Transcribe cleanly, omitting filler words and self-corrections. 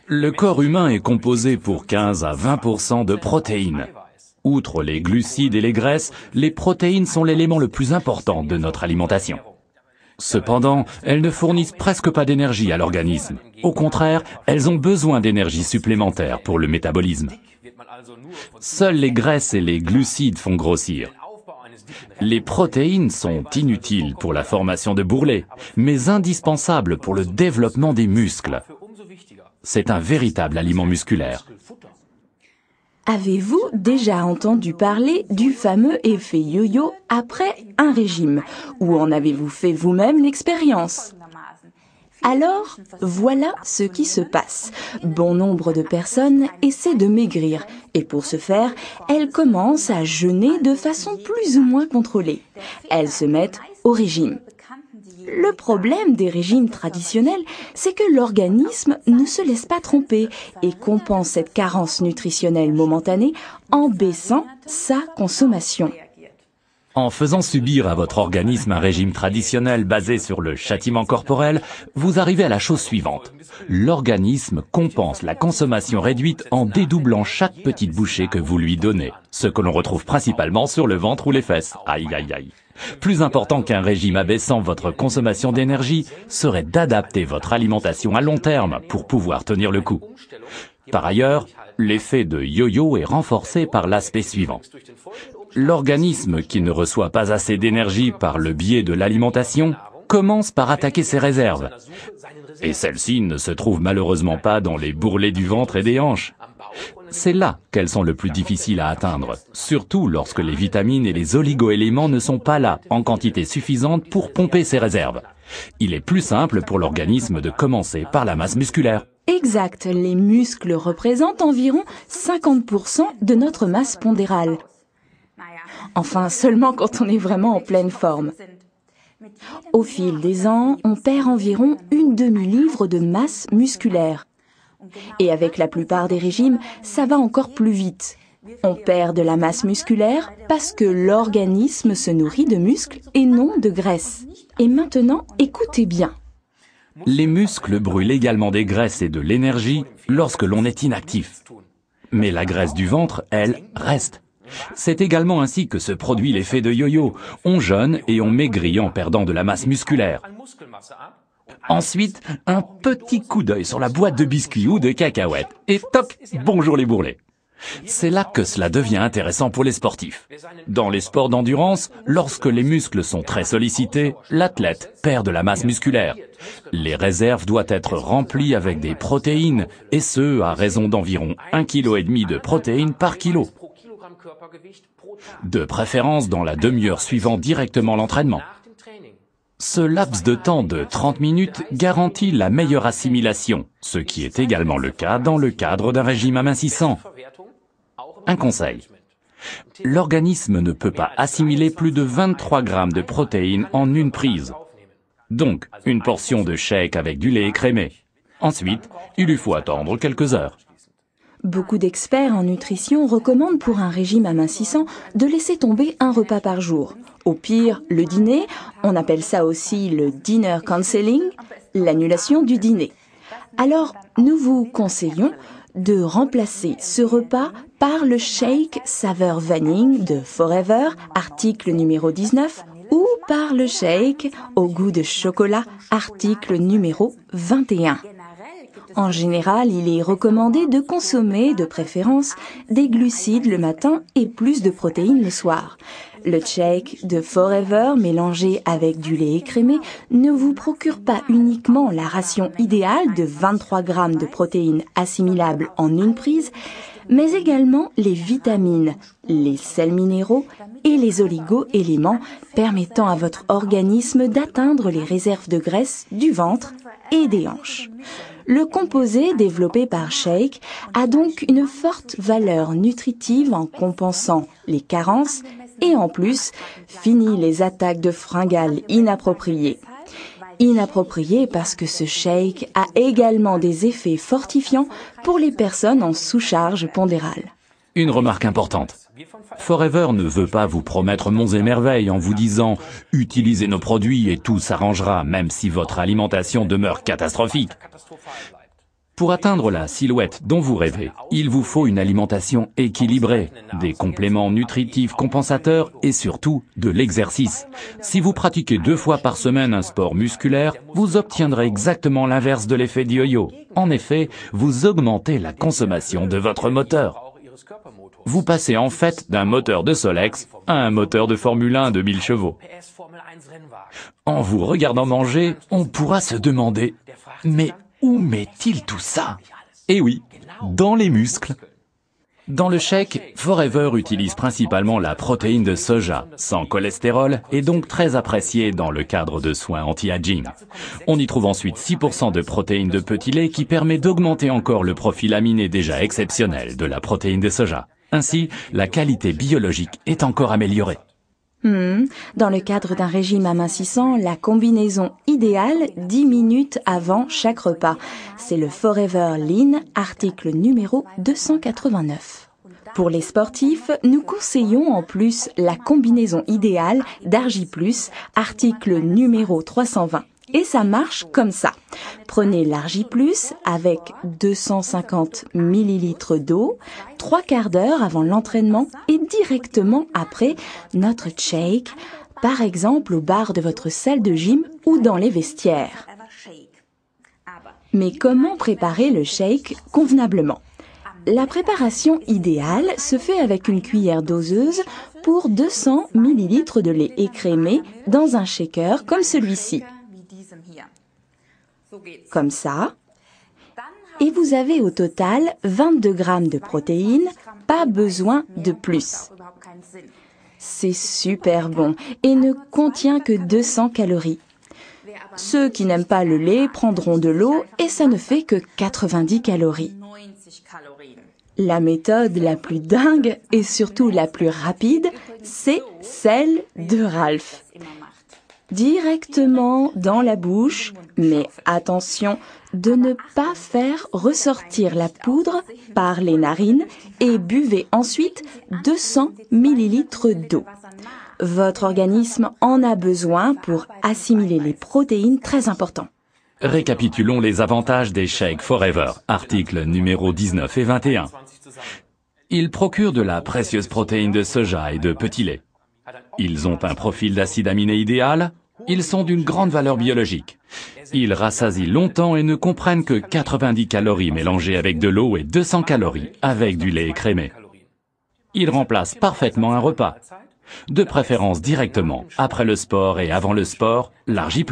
Le corps humain est composé pour 15 à 20% de protéines. Outre les glucides et les graisses, les protéines sont l'élément le plus important de notre alimentation. Cependant, elles ne fournissent presque pas d'énergie à l'organisme. Au contraire, elles ont besoin d'énergie supplémentaire pour le métabolisme. Seules les graisses et les glucides font grossir. Les protéines sont inutiles pour la formation de bourrelets, mais indispensables pour le développement des muscles. C'est un véritable aliment musculaire. Avez-vous déjà entendu parler du fameux effet yo-yo après un régime? Ou en avez-vous fait vous-même l'expérience? Alors, voilà ce qui se passe. Bon nombre de personnes essaient de maigrir et pour ce faire, elles commencent à jeûner de façon plus ou moins contrôlée. Elles se mettent au régime. Le problème des régimes traditionnels, c'est que l'organisme ne se laisse pas tromper et compense cette carence nutritionnelle momentanée en baissant sa consommation. En faisant subir à votre organisme un régime traditionnel basé sur le châtiment corporel, vous arrivez à la chose suivante. L'organisme compense la consommation réduite en dédoublant chaque petite bouchée que vous lui donnez, ce que l'on retrouve principalement sur le ventre ou les fesses. Aïe aïe aïe. Plus important qu'un régime abaissant votre consommation d'énergie serait d'adapter votre alimentation à long terme pour pouvoir tenir le coup. Par ailleurs, l'effet de yo-yo est renforcé par l'aspect suivant. L'organisme qui ne reçoit pas assez d'énergie par le biais de l'alimentation commence par attaquer ses réserves. Et celles-ci ne se trouvent malheureusement pas dans les bourrelets du ventre et des hanches. C'est là qu'elles sont le plus difficiles à atteindre, surtout lorsque les vitamines et les oligo-éléments ne sont pas là en quantité suffisante pour pomper ces réserves. Il est plus simple pour l'organisme de commencer par la masse musculaire. Exact, les muscles représentent environ 50% de notre masse pondérale. Enfin, seulement quand on est vraiment en pleine forme. Au fil des ans, on perd environ une demi-livre de masse musculaire. Et avec la plupart des régimes, ça va encore plus vite. On perd de la masse musculaire parce que l'organisme se nourrit de muscles et non de graisse. Et maintenant, écoutez bien. Les muscles brûlent également des graisses et de l'énergie lorsque l'on est inactif. Mais la graisse du ventre, elle, reste. C'est également ainsi que se produit l'effet de yo-yo. On jeûne et on maigrit en perdant de la masse musculaire. Ensuite, un petit coup d'œil sur la boîte de biscuits ou de cacahuètes. Et toc, bonjour les bourrelets. C'est là que cela devient intéressant pour les sportifs. Dans les sports d'endurance, lorsque les muscles sont très sollicités, l'athlète perd de la masse musculaire. Les réserves doivent être remplies avec des protéines, et ce, à raison d'environ 1,5 kg de protéines par kilo. De préférence dans la demi-heure suivant directement l'entraînement. Ce laps de temps de 30 minutes garantit la meilleure assimilation, ce qui est également le cas dans le cadre d'un régime amincissant. Un conseil. L'organisme ne peut pas assimiler plus de 23 grammes de protéines en une prise. Donc, une portion de shake avec du lait écrémé. Ensuite, il lui faut attendre quelques heures. Beaucoup d'experts en nutrition recommandent pour un régime amincissant de laisser tomber un repas par jour. Au pire, le dîner, on appelle ça aussi le dinner cancelling, l'annulation du dîner. Alors, nous vous conseillons de remplacer ce repas par le shake saveur vanille de Forever, article numéro 19, ou par le shake au goût de chocolat, article numéro 21. En général, il est recommandé de consommer, de préférence, des glucides le matin et plus de protéines le soir. Le shake de Forever mélangé avec du lait écrémé ne vous procure pas uniquement la ration idéale de 23 grammes de protéines assimilables en une prise, mais également les vitamines, les sels minéraux et les oligo-éléments permettant à votre organisme d'atteindre les réserves de graisse du ventre et des hanches. Le composé développé par Shake a donc une forte valeur nutritive en compensant les carences et en plus finit les attaques de fringales inappropriées. Inappropriées parce que ce shake a également des effets fortifiants pour les personnes en sous-charge pondérale. Une remarque importante. Forever ne veut pas vous promettre monts et merveilles en vous disant « utilisez nos produits et tout s'arrangera » même si votre alimentation demeure catastrophique. Pour atteindre la silhouette dont vous rêvez, il vous faut une alimentation équilibrée, des compléments nutritifs compensateurs et surtout de l'exercice. Si vous pratiquez 2 fois par semaine un sport musculaire, vous obtiendrez exactement l'inverse de l'effet du yo-yo. En effet, vous augmentez la consommation de votre moteur. Vous passez en fait d'un moteur de Solex à un moteur de Formule 1 de 1000 chevaux. En vous regardant manger, on pourra se demander « Mais où met-il tout ça ?» Eh oui, dans les muscles. Dans le shake, Forever utilise principalement la protéine de soja, sans cholestérol, et donc très appréciée dans le cadre de soins anti-aging. On y trouve ensuite 6% de protéines de petit lait qui permet d'augmenter encore le profil aminé déjà exceptionnel de la protéine de soja. Ainsi, la qualité biologique est encore améliorée. Dans le cadre d'un régime amincissant, la combinaison idéale 10 minutes avant chaque repas. C'est le Forever Lean, article numéro 289. Pour les sportifs, nous conseillons en plus la combinaison idéale d'Argi+, article numéro 320. Et ça marche comme ça. Prenez l'Argi+ avec 250 ml d'eau, 3 quarts d'heure avant l'entraînement et directement après notre shake, par exemple au bar de votre salle de gym ou dans les vestiaires. Mais comment préparer le shake convenablement ? La préparation idéale se fait avec une cuillère doseuse pour 200 ml de lait écrémé dans un shaker comme celui-ci. Comme ça. Et vous avez au total 22 grammes de protéines, pas besoin de plus. C'est super bon et ne contient que 200 calories. Ceux qui n'aiment pas le lait prendront de l'eau et ça ne fait que 90 calories. La méthode la plus dingue et surtout la plus rapide, c'est celle de Ralph. Directement dans la bouche, mais attention de ne pas faire ressortir la poudre par les narines et buvez ensuite 200 ml d'eau. Votre organisme en a besoin pour assimiler les protéines très importantes. Récapitulons les avantages des shakes Forever, articles numéro 19 et 21. Ils procurent de la précieuse protéine de soja et de petit lait. Ils ont un profil d'acide aminé idéal. Ils sont d'une grande valeur biologique. Ils rassasient longtemps et ne comprennent que 90 calories mélangées avec de l'eau et 200 calories avec du lait écrémé. Ils remplacent parfaitement un repas. De préférence directement après le sport et avant le sport, l'Argi+.